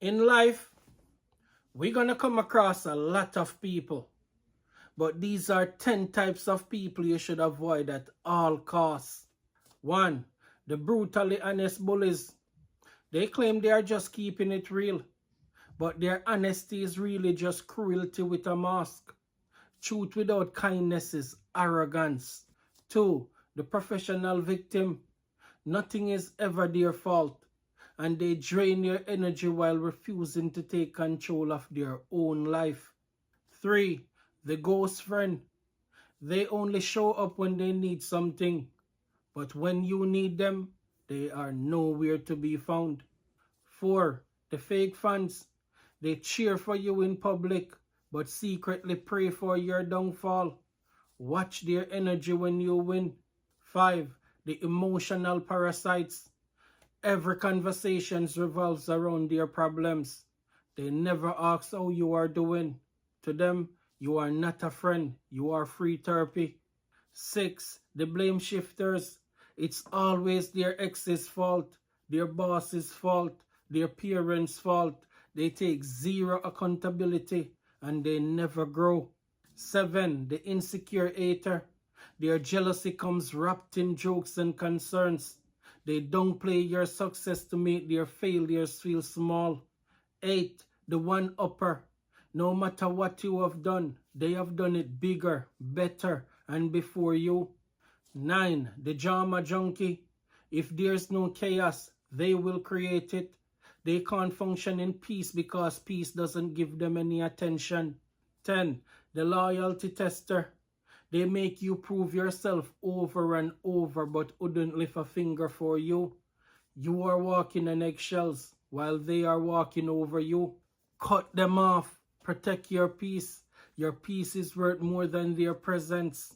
In life, we're going to come across a lot of people, but these are 10 types of people you should avoid at all costs. 1. The brutally honest bullies. They claim they are just keeping it real, but their honesty is really just cruelty with a mask. Truth without kindness is arrogance. 2. The professional victim. Nothing is ever their fault, and they drain your energy while refusing to take control of their own life. 3. The ghost friend. They only show up when they need something, but when you need them, they are nowhere to be found. 4. The fake fans. They cheer for you in public, but secretly pray for your downfall. Watch their energy when you win. 5. The emotional parasites. Every conversation revolves around their problems. They never ask how you are doing. To them, you are not a friend, you are free therapy. 6. The blame shifters. It's always their ex's fault, their boss's fault, their parents' fault. They take zero accountability and they never grow. 7. The insecure hater. Their jealousy comes wrapped in jokes and concerns. They downplay your success to make their failures feel small. 8. The one-upper. No matter what you have done, they have done it bigger, better, and before you. 9. The drama junkie. If there's no chaos, they will create it. They can't function in peace because peace doesn't give them any attention. 10. The loyalty tester. They make you prove yourself over and over but wouldn't lift a finger for you. You are walking on eggshells while they are walking over you. Cut them off. Protect your peace. Your peace is worth more than their presence.